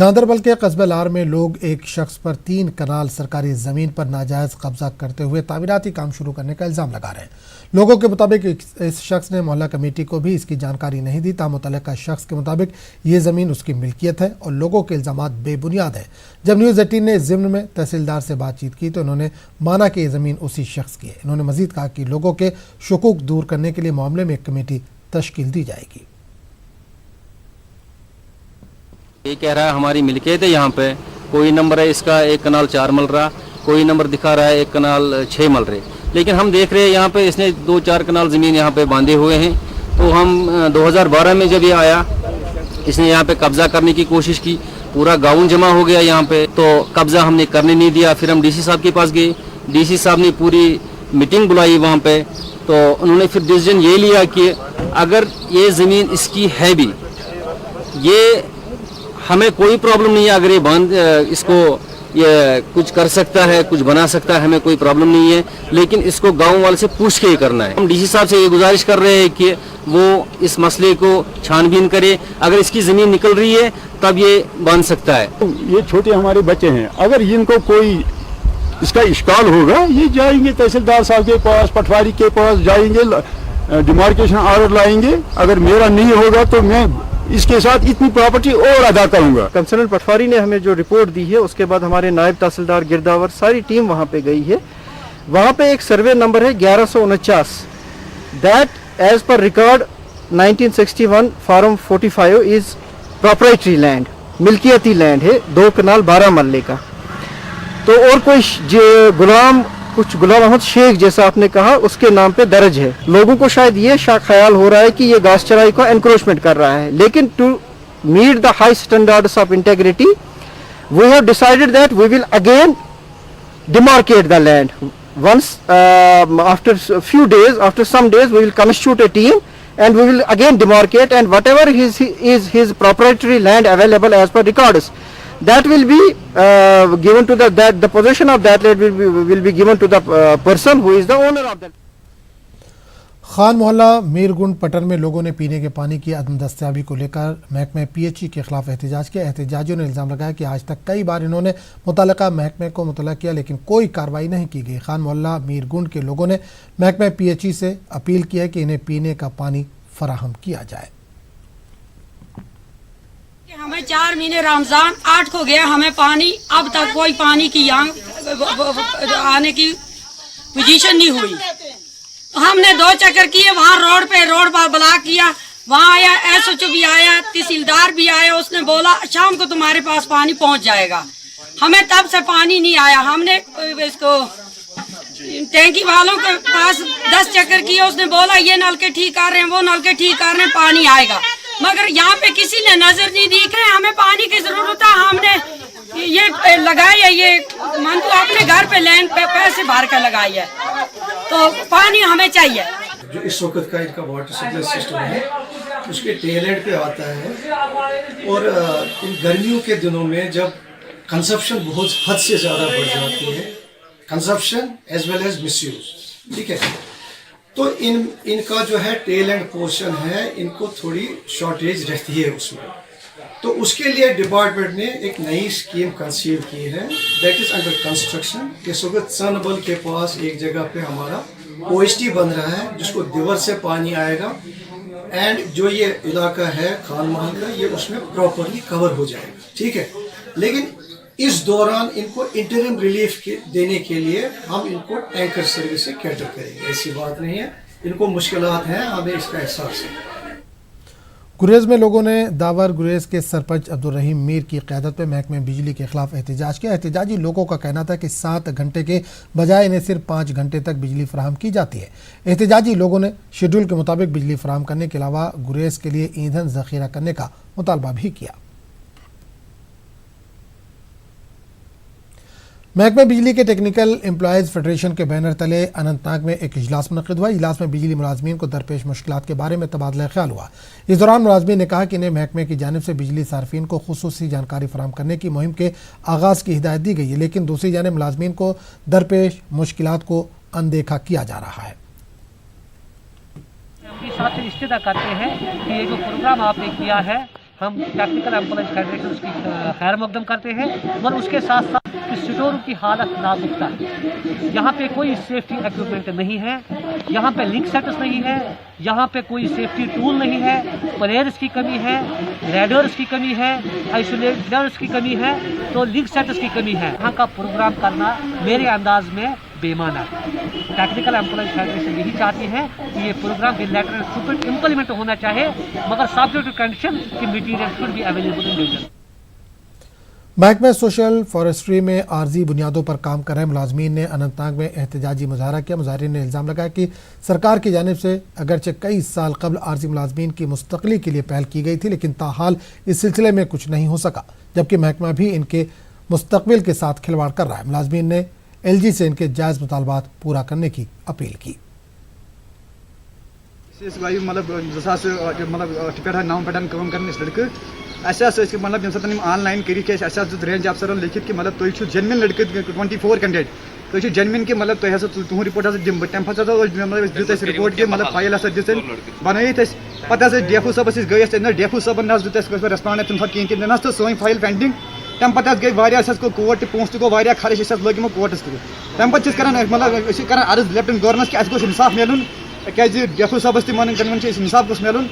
گاندربل کے قصبہ لار میں لوگ ایک شخص پر 3 کنال سرکاری زمین پر ناجائز قبضہ کرتے ہوئے تعمیراتی کام شروع کرنے کا الزام لگا رہے ہیں۔ لوگوں کے مطابق اس شخص نے محلہ کمیٹی کو بھی اس کی جانکاری نہیں دی، تاہم متعلقہ شخص کے مطابق یہ زمین اس کی ملکیت ہے اور لوگوں کے الزامات بے بنیاد ہیں۔ جب نیوز 18 نے اس ضمن میں تحصیلدار سے بات چیت کی تو انہوں نے مانا کہ یہ زمین اسی شخص کی ہے۔ انہوں نے مزید کہا کہ لوگوں کے شکوک دور کرنے کے لیے معاملے میں ایک کمیٹی تشکیل دی جائے گی۔ یہ کہہ رہا ہے ہماری ملکیت ہے، یہاں پہ کوئی نمبر ہے اس کا 1 کنال 4 مل رہا، کوئی نمبر دکھا رہا ہے 1 کنال 6 مل رہے، لیکن ہم دیکھ رہے ہیں یہاں پہ اس نے 2-4 کنال زمین یہاں پہ باندھے ہوئے ہیں۔ تو ہم 2012 میں جب یہ آیا اس نے یہاں پہ قبضہ کرنے کی کوشش کی، پورا گاؤں جمع ہو گیا یہاں پہ، تو قبضہ ہم نے کرنے نہیں دیا۔ پھر ہم ڈی سی صاحب کے پاس گئے، ڈی سی صاحب نے پوری میٹنگ بلائی وہاں پہ، تو انہوں نے پھر ڈیسیجن یہ لیا کہ اگر یہ زمین اس کی ہے بھی، یہ ہمیں کوئی پرابلم نہیں ہے، اگر یہ اس کو یہ کچھ کر سکتا ہے، کچھ بنا سکتا ہے، ہمیں کوئی پرابلم نہیں ہے، لیکن اس کو گاؤں والے سے پوچھ کے ہی کرنا ہے۔ ہم ڈی سی صاحب سے یہ گزارش کر رہے ہیں کہ وہ اس مسئلے کو چھان بین کرے، اگر اس کی زمین نکل رہی ہے تب یہ بن سکتا ہے۔ یہ چھوٹے ہمارے بچے ہیں، اگر ان کو کوئی اس کا اشکال ہوگا یہ جائیں گے تحصیلدار صاحب کے پاس، پٹواری کے پاس جائیں گے، ڈیمارکیشن آرڈر لائیں گے۔ اگر میرا نہیں ہوگا تو میں اس کے ساتھ اتنی پراپرٹی اور ادا کروں گا۔ کنسرن پٹواری نے ہمیں جو رپورٹ دی ہے اس کے بعد ہمارے نائب تحصیلدار گرداور ساری ٹیم وہاں پہ گئی ہے۔ وہاں پہ ایک سروے نمبر ہے 1149 that is per record 1961 form 45 is proprietary land, ملکیتی لینڈ ہے، 2 کنال 12 مرلے کا۔ تو اور کوئی کچھ غلام احمد شیخ جیسا آپ نے کہا اس کے نام پہ درج ہے۔ لوگوں کو شاید یہ خیال ہو رہا ہے کہ یہ گھاس چرائی کو انکروچمنٹ کر رہا ہے، لیکن to meet the high standards of integrity we have decided that we will again demarcate the land. Once after few days, after some days, we will constitute a team and we will again demarcate, and whatever is his proprietary land available as per records, that will be given to the possession of that land will be given to the person who is the owner of that. Khan محلہ میر گنڈ پٹن میں لوگوں نے پینے کے پانی کی عدم دستیابی کو لے کر محکمہ پی ایچ ای کے خلاف احتجاج کیا۔ احتجاجیوں نے الزام لگایا کہ آج تک کئی بار انہوں نے متعلقہ محکمے کو مطلع کیا لیکن کوئی کارروائی نہیں کی گئی۔ خان محلہ میر گنڈ کے لوگوں نے محکمہ پی ایچ ای سے اپیل کی ہے کہ انہیں پینے کا پانی فراہم کیا جائے۔ ہمیں 4 مہینے رمضان 8 کو گیا، ہمیں پانی اب تک کوئی پانی کی یہاں آنے کی پوزیشن نہیں ہوئی۔ ہم نے 2 چکر کیے، وہاں روڈ پر بلاک کیا، وہاں آیا ایس ایچ او بھی آیا، تحصیلدار بھی آیا، اس نے بولا شام کو تمہارے پاس پانی پہنچ جائے گا۔ ہمیں تب سے پانی نہیں آیا۔ ہم نے اس کو ٹینکی والوں کے پاس 10 چکر کیے، اس نے بولا یہ نل کے ٹھیک کر رہے ہیں، وہ نل کے ٹھیک کر رہے ہیں، پانی آئے گا، مگر یہاں پہ کسی نے نظر نہیں دی کہ ہمیں پانی کی ضرورت ہے۔ ہم نے یہ لگائی ہے، یہ منتو اپنے گھر پہ لینڈ پہ پیسے بھر کر لگائی ہے، تو پانی ہمیں چاہیے۔ جو اس وقت کا ان کا واٹر سپلائی سسٹم ہے اس کے ٹیل اینڈ پہ آتا ہے، اور ان گرمیوں کے دنوں میں جب کنزپشن بہت حد سے زیادہ بڑھ جاتی ہے، کنزپشن ایز ویل ایز مس یوز، ٹھیک ہے، تو ان کا جو ہے ٹیل اینڈ پورشن ہے، ان کو تھوڑی شارٹیج رہتی ہے اس میں۔ تو اس کے لیے ڈپارٹمنٹ نے ایک نئی اسکیم کنسیو کی ہے، دیٹ از انڈر کنسٹرکشن۔ اس وقت سنبل کے پاس ایک جگہ پہ ہمارا او ایس ٹی بن رہا ہے جس کو دیور سے پانی آئے گا، اینڈ جو یہ علاقہ ہے خان محل کا یہ اس میں پراپرلی کور ہو جائے گا، ٹھیک ہے۔ لیکن اس دوران ان کو انٹرم ریلیف دینے کے لیے ہم ان کو ٹینکر سروس سے کیٹر کریں گے، ایسی بات نہیں ہے، ان کو مشکلات ہیں، ہمیں اس کا احساس ہے۔ گریز میں لوگوں نے داور گریز کے سرپنچ عبدالرحیم میر کی قیادت میں محکمہ بجلی کے خلاف احتجاج کیا۔ احتجاجی لوگوں کا کہنا تھا کہ 7 گھنٹے کے بجائے انہیں صرف 5 گھنٹے تک بجلی فراہم کی جاتی ہے۔ احتجاجی لوگوں نے شیڈول کے مطابق بجلی فراہم کرنے کے علاوہ گریز کے لیے ایندھن ذخیرہ کرنے کا مطالبہ بھی کیا۔ محکمہ بجلی کے ٹیکنیکل امپلائیز فیڈریشن کے بینر تلے اننت ناگ میں ایک اجلاس منعقد ہوا۔ اجلاس میں بجلی ملازمین کو درپیش مشکلات کے بارے میں تبادلہ خیال ہوا۔ اس دوران ملازمین نے کہا کہ انہیں محکمے کی جانب سے بجلی صارفین کو خصوصی جانکاری فراہم کرنے کی مہم کے آغاز کی ہدایت دی گئی ہے، لیکن دوسری جانب ملازمین کو درپیش مشکلات کو اندیکھا کیا جا رہا ہے۔ ساتھ سے استدا کرتے ہیں کہ یہ جو پروگرام آپ نے کیا ہے हम टेक्निकल एम्प्लॉयज फेडरेशन की खैर मकदम करते हैं, मगर उसके साथ साथ स्टोरों की हालत नाजुक है। यहाँ पे कोई सेफ्टी इक्विपमेंट नहीं है, यहाँ पे लिंक सेटस नहीं है, यहाँ पे कोई सेफ्टी टूल नहीं है, प्लेयर्स की कमी है, रेडर्स की कमी है, आइसोलेटर्स की कमी है, तो लिंक सेटस की कमी है। यहाँ का प्रोग्राम करना मेरे अंदाज में बेमाना है। टेक्निकल एम्प्लॉयज फेडरेशन यही चाहती है कि ये प्रोग्राम बिलैटरल शुड इम्प्लीमेंट होना चाहे, मगर सब्जेक्ट टू कंडीशन कि material should be available in division. महकमे सोशल फॉरेस्ट्री में आर्जी बुनियादों पर काम कर रहे मुलाजमीन ने अनंतनाग में एहतजाजी मुजाहरा किया। मुजाहरीन ने इल्ज़ाम लगाया कि सरकार की जानिब से अगरचे कई साल कबल आर्जी मुलाजमीन की मुस्तकली के लिए पहल की गई थी, लेकिन ताहाल इस सिलसिले में कुछ नहीं हो सका, जबकि महकमा भी इनके मुस्तकबिल के साथ खिलवाड़ कर रहा है। मुलाजमीन ने LG से इनके जायज़ मुतालबात पूरा करने की अपील की। टिकट नौ पे काम कर लड़के मतलब यम ऑनलाइन कर रेंज अफसर लिखित कि मतलब तुम जेनविन लड़के 24 कैंडिडेट तुम जेनविन कि मतलब तुम रिपोर्ट दिम तम मतलब दित रिपोर्ट कि मतलब फाइल दिन बनत पे डेफू सबस गई डेफू सबन दित रेस्पॉन्ड तम कहें तो सोन फाइल पेंडिंग तम पे गई गो कोर्ट पोस गो खर्च लगे कोर्टस तम पे मतलब अर्ज लेफ्टिनेंट गवर्नर कि गो इंसाफ मिलन क्या डेफू सबस तन इंसाफ गोस मिलन।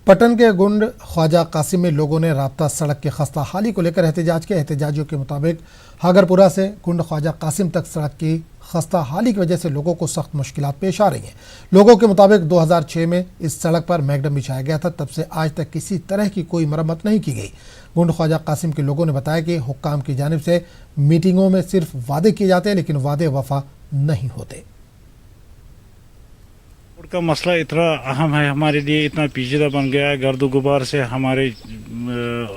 पटन के गुंड ख्वाजा कासिम में लोगों ने राब्ता सड़क की खस्ता हाली को लेकर एहतजाज किया। एहतजाजियों के मुताबिक हागरपुरा से गुंड ख्वाजा कासिम तक सड़क की खस्ता हाली की वजह से लोगों को सख्त मुश्किलात पेश आ रही हैं। लोगों के मुताबिक 2006 में इस सड़क पर मैगडम बिछाया गया था, तब से आज तक किसी तरह की कोई मरम्मत नहीं की गई। गुंड ख्वाजा कासिम के लोगों ने बताया कि हुक्काम की जानिब से मीटिंगों में सिर्फ वादे किए जाते हैं, लेकिन वादे वफा नहीं होते। रोड का मसला इतना अहम है हमारे लिए, इतना पेचीदा बन गया है, गर्द गुबार से हमारे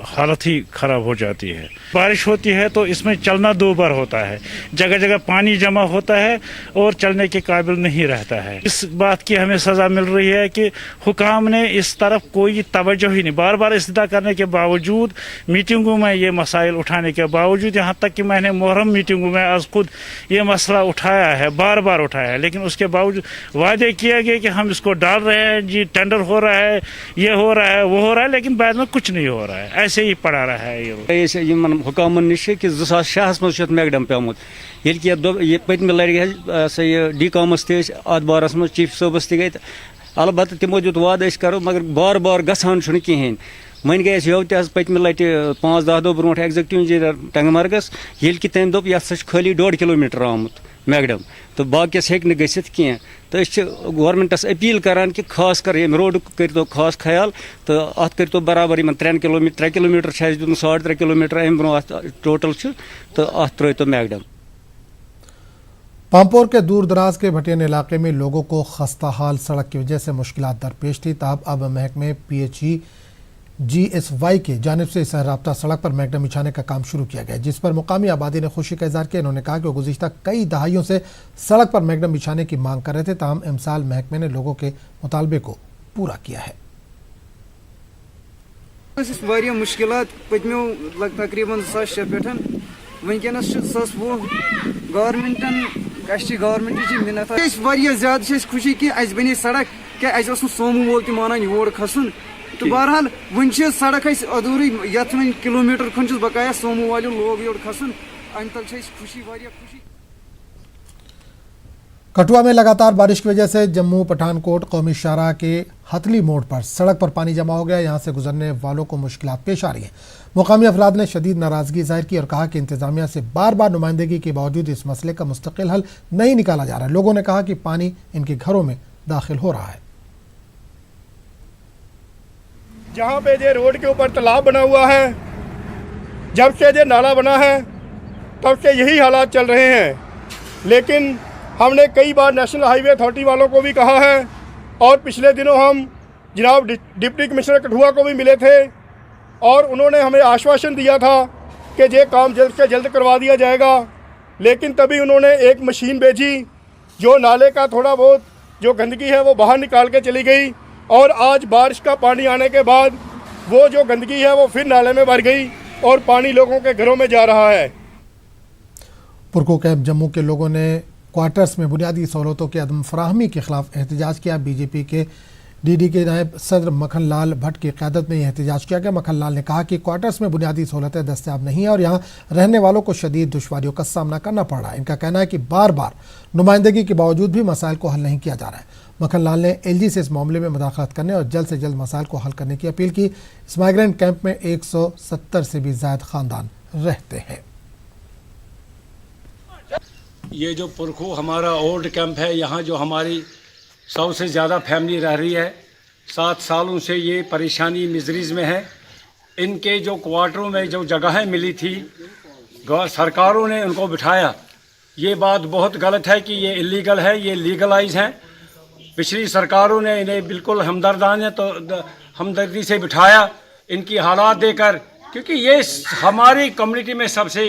हालत ही खराब हो जाती है। बारिश होती है तो इसमें चलना दो बार होता है, जगह जगह पानी जमा होता है और चलने के काबिल नहीं रहता है। इस बात की हमें सज़ा मिल रही है कि हुकाम ने इस तरफ कोई तवज्जो ही नहीं, बार बार इस्तदा करने के बावजूद, मीटिंगों में ये मसाइल उठाने के बावजूद, यहाँ तक कि मैंने मुहर्रम मीटिंगों में आज खुद ये मसला उठाया है, बार बार उठाया है, लेकिन उसके बावजूद वादे किए गए कि हम इसको डाल रहे हैं जी, टेंडर हो रहा है, ये हो रहा है, वो हो रहा है, लेकिन बाद में कुछ नहीं हो रहा है, ऐसे ही पड़ा रहा है ये हुकामन निश कि 2006 मज मैगडम पेमुत ये पतम लड़ डी कॉमस अत बारस मज चीफ सबस तक गई, अलबत्त तमो दित वाद करो, मगर बार बार गसान कहें। वन गए यो पतम लट 5-10 दो ब्रो एग्जीक्यूटिव इंजीनियर टंगमर्गस ये कि तम दोप ये खाली 1.5 किलोमीटर आमुत मैगडम, तो बाकिस हेक न गसित कह, तो गवर्नमेंटस अपील करान कि खास कर ये रोड करो खास ख्याल, तो अत करो बराबर 3 किलोमीटर 3 किलोमीटर 3.5 किलोमीटर अम ब्रो टोटल, तो अत त्रो मैगडम। पामपोर के दूर दराज के भटियान इलाके में लोगों को खस्ता हाल सड़क की वजह से मुश्किलात दरपेश थी। ताब अब महकमे PHE GSY के जानिब से इस राब्ता सड़क पर मैगडम बिछाने का काम शुरू किया गया, जिस पर मुकामी आबादी ने खुशी का इजहार किया। इन्होंने कहा कि वो गुज़िश्ता कई दहाइयों से सड़क पर मैगडम बिछाने की मांग कर रहे थे, ताहम इमसाल महकमे ने लोगों के मुतालबे को पूरा किया है। मुश्किलात पतमो तकरीबन 2006 पे वनकस 2020 गवर्नमेंटन गवर्नमेंट मिन्नत ज्यादा खुशी कि बने सड़क क्या सोमू वोल तानान योर खसन, तो बहरहाल वन सड़क अधूरी ये किलोमीटर खन बकाया सोमू वालों लोग योर खसन, अम तक खुशी खुशी। कठुआ में लगातार बारिश की वजह से जम्मू पठानकोट कौमी शाहराह के हथली मोड़ पर सड़क पर पानी जमा हो गया। यहां से गुजरने वालों को मुश्किलात पेश आ रही हैं। मुकामी अफराद ने शदीद नाराजगी जाहिर की और कहा कि इंतजामिया से बार बार नुमाइंदगी के बावजूद इस मसले का मुस्तकिल हल नहीं निकाला जा रहा है। लोगों ने कहा कि पानी इनके घरों में दाखिल हो रहा है। जहाँ पे ये रोड के ऊपर तालाब बना हुआ है, जब से ये नाला बना है तब से यही हालात चल रहे हैं, लेकिन हमने कई बार नेशनल हाईवे अथॉरिटी वालों को भी कहा है और पिछले दिनों हम जनाब डिप्टी कमिश्नर कठुआ को भी मिले थे और उन्होंने हमें आश्वासन दिया था कि ये काम जल्द से जल्द करवा दिया जाएगा, लेकिन तभी उन्होंने एक मशीन भेजी जो नाले का थोड़ा बहुत जो गंदगी है वो बाहर निकाल के चली गई और आज बारिश का पानी आने के बाद वो जो गंदगी है वो फिर नाले में भर गई और पानी लोगों के घरों में जा रहा है। पुरको कैंप जम्मू के लोगों ने क्वार्टर्स में बुनियादी सहूलतों की अदम फराहमी के खिलाफ एहतजाज किया। बीजेपी के डीडी के नायब सदर मक्खन लाल भट्ट की क़यादत में यह एहतजाज किया गया। मक्खन लाल ने कहा कि क्वार्टर्स में बुनियादी सहूलतें दस्तयाब नहीं है और यहाँ रहने वालों को शदीद दुश्वारियों का सामना करना पड़ रहा है। इनका कहना है कि बार बार नुमाइंदगी के बावजूद भी मसाइल को हल नहीं किया जा रहा है। मक्खन लाल ने एलजी से इस मामले में मुदाखलत करने और जल्द से जल्द मसाइल को हल करने की अपील की। इस माइग्रेंट कैंप में 170 से भी ज़्यादा ख़ानदान रहते हैं। ये जो पुरखू हमारा ओल्ड कैंप है, यहाँ जो हमारी 100 से ज़्यादा फैमिली रह रही है, 7 सालों से ये परेशानी मिजरीज़ में है। इनके जो क्वार्टरों में जो जगहें मिली थी, सरकारों ने उनको बिठाया। ये बात बहुत गलत है कि ये इलीगल है, ये लीगलाइज है। पिछली सरकारों ने इन्हें बिल्कुल हमदर्दी से बिठाया, इनकी हालात देकर, क्योंकि ये हमारी कम्युनिटी में सबसे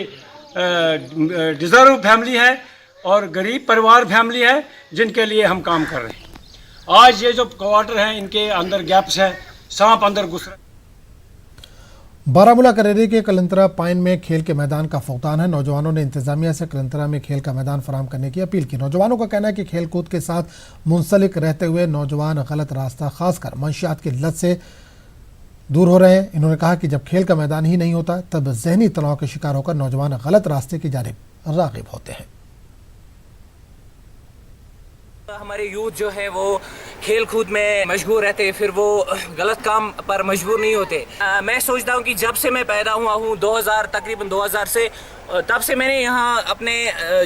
डिज़र्व फैमिली है और गरीब परिवार फैमिली है जिनके लिए हम काम कर रहे हैं। आज ये जो क्वार्टर हैं इनके अंदर गैप्स है, सांप अंदर घुस रहा है। बारामूला करेरी के कलंतरा पाइन में खेल के मैदान का फुकदान है। नौजवानों ने इंतजामिया से कलंतरा में खेल का मैदान फराहम करने की अपील की। नौजवानों का कहना है कि खेल कूद के साथ मुंसलिक रहते हुए नौजवान गलत रास्ता, खासकर मंशियात की लत से दूर हो रहे हैं। इन्होंने कहा कि जब खेल का मैदान ही नहीं होता तब जहनी तनाव के शिकार होकर नौजवान गलत रास्ते की जानिब राग़िब होते हैं। हमारे यूथ जो है वो खेल कूद में मशगूल रहते हैं, फिर वो गलत काम पर मजबूर नहीं होते। मैं सोचता हूँ कि जब से मैं पैदा हुआ हूँ, तकरीबन 2000 से, तब से मैंने यहाँ अपने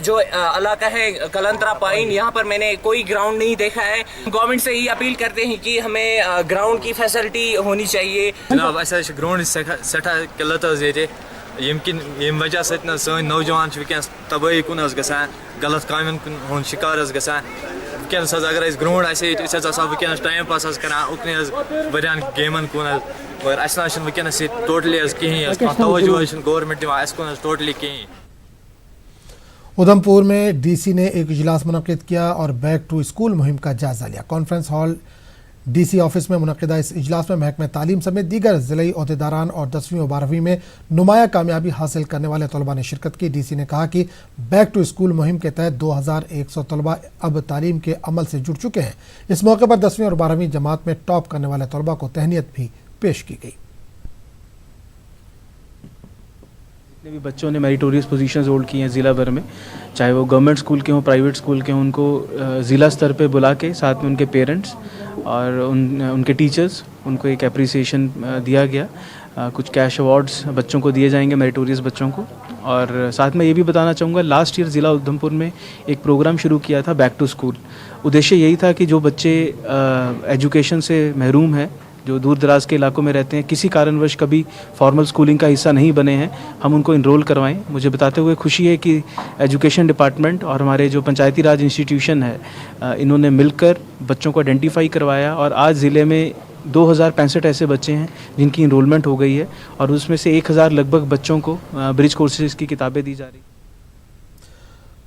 जो इलाका है कलंतरा पाइन, यहाँ पर मैंने कोई ग्राउंड नहीं देखा है। गवर्नमेंट से ही अपील करते हैं कि हमें ग्राउंड की फैसिलिटी होनी चाहिए। जनाब ग्राउंड सठा किल्लत यम वजह सन नौजवान वनस तबाही कुन गसान, गलत कामन हूँ शिकार गसान। वनस अगर ग्राउंड वनस टाइम पास करान उकन वारियान गेमन कुन, मगर वनस टोटली कहीं तवज्जो गवर्नमेंट दिवान टोटली कहीं। उधमपुर में डीसी ने एक इजलास मुनक्किद किया और बैक टू स्कूल मुहिम का जायजा लिया। कॉन्फ्रेंस हॉल डीसी ऑफिस में मुनक्किदा इस इजलास में महकमे तालीम समेत दीगर ज़िलई ओहदेदारान और 10वीं और 12वीं में नुमाया कामयाबी हासिल करने वाले तलबा ने शिरकत की। डीसी ने कहा कि बैक टू स्कूल मुहिम के तहत 2100 तलबा अब तालीम के अमल से जुड़ चुके हैं। इस मौके पर 10वीं और 12वीं जमात में टॉप करने वाले तलबा को तहनीत भी पेश की गई। जितने भी बच्चों ने मेरिटोरियस पोजीशंस होल्ड की हैं ज़िला भर में, चाहे वो गवर्नमेंट स्कूल के हों, प्राइवेट स्कूल के हों, उनको ज़िला स्तर पे बुला के साथ में उनके पेरेंट्स और उनके टीचर्स, उनको एक अप्रिसिएशन दिया गया। कुछ कैश अवार्ड्स बच्चों को दिए जाएंगे, मेरिटोरियस बच्चों को। और साथ में ये भी बताना चाहूँगा, लास्ट ईयर ज़िला उधमपुर में एक प्रोग्राम शुरू किया था बैक टू स्कूल। उद्देश्य यही था कि जो बच्चे एजुकेशन से महरूम हैं, जो दूर दराज के इलाकों में रहते हैं, किसी कारणवश कभी फॉर्मल स्कूलिंग का हिस्सा नहीं बने हैं, हम उनको इनरोल करवाएं। मुझे बताते हुए खुशी है कि एजुकेशन डिपार्टमेंट और हमारे जो पंचायती राज इंस्टीट्यूशन है, इन्होंने मिलकर बच्चों को आइडेंटिफाई करवाया और आज ज़िले में 2065 ऐसे बच्चे हैं जिनकी इनरोलमेंट हो गई है और उसमें से 1000 लगभग बच्चों को ब्रिज कोर्सेज की किताबें दी जा रही।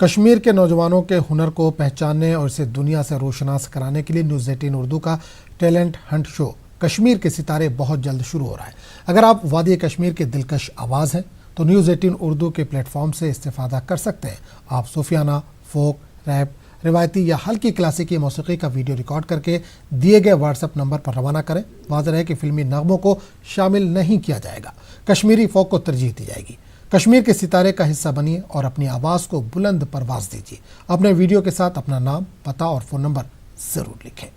कश्मीर के नौजवानों के हुनर को पहचानने और इसे दुनिया से रोशनास कराने के लिए न्यूज़ 18 उर्दू का टैलेंट हंट शो कश्मीर के सितारे बहुत जल्द शुरू हो रहा है। अगर आप वादी कश्मीर के दिलकश आवाज़ हैं तो न्यूज़ 18 उर्दू के प्लेटफॉर्म से इस्तेफादा कर सकते हैं। आप सूफियाना, फोक, रैप, रिवायती या हल्की क्लासिकी मौसीकी का वीडियो रिकॉर्ड करके दिए गए व्हाट्सएप नंबर पर रवाना करें। वाज़ेह है कि फिल्मी नगमों को शामिल नहीं किया जाएगा, कश्मीरी फोक को तरजीह दी जाएगी। कश्मीर के सितारे का हिस्सा बनिए और अपनी आवाज़ को बुलंद परवाज दीजिए। अपने वीडियो के साथ अपना नाम, पता और फ़ोन नंबर ज़रूर लिखें।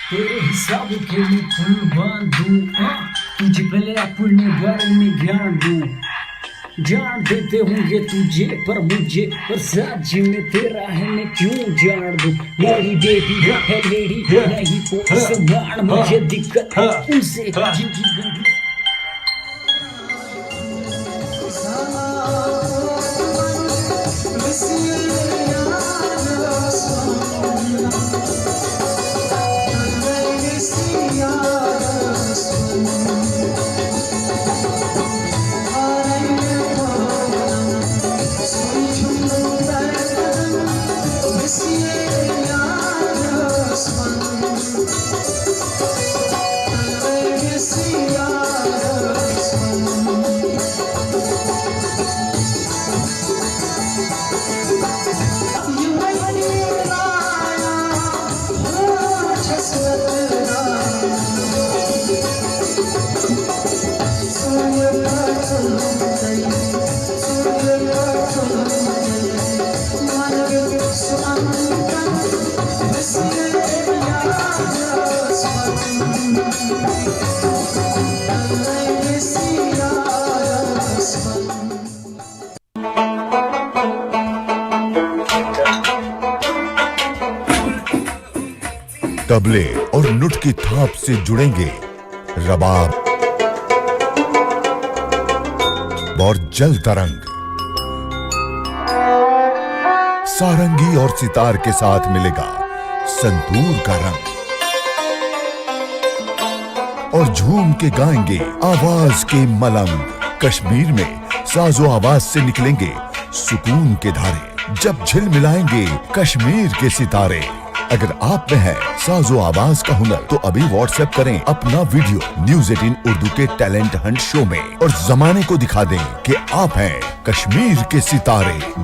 तेरे हिसाब के लिए कुर्बान दूं, तुझे पहले अपने बारे में ज्ञान दूं। जान देते होंगे तुझे पर मुझे, पर साझी में तेरा है मैं क्यों जान दूं। मेरी बेटी है लेडी, नहीं कोई सम्मान, मुझे दिक्कत है उनसे जिंदगी। Yeah. तबले और नुट की थाप से जुड़ेंगे रबाब और जल तरंग। सारंगी और सितार के साथ मिलेगा संतूर का रंग और झूम के गाएंगे आवाज के मलंग। कश्मीर में साजो आवाज से निकलेंगे सुकून के धारे जब झिलमिलाएंगे कश्मीर के सितारे। अगर आप में है साजो आवाज का हुनर तो अभी व्हाट्सएप करें अपना वीडियो न्यूज़ 18 उर्दू के टैलेंट हंट शो में और जमाने को दिखा दें कि आप हैं कश्मीर के सितारे।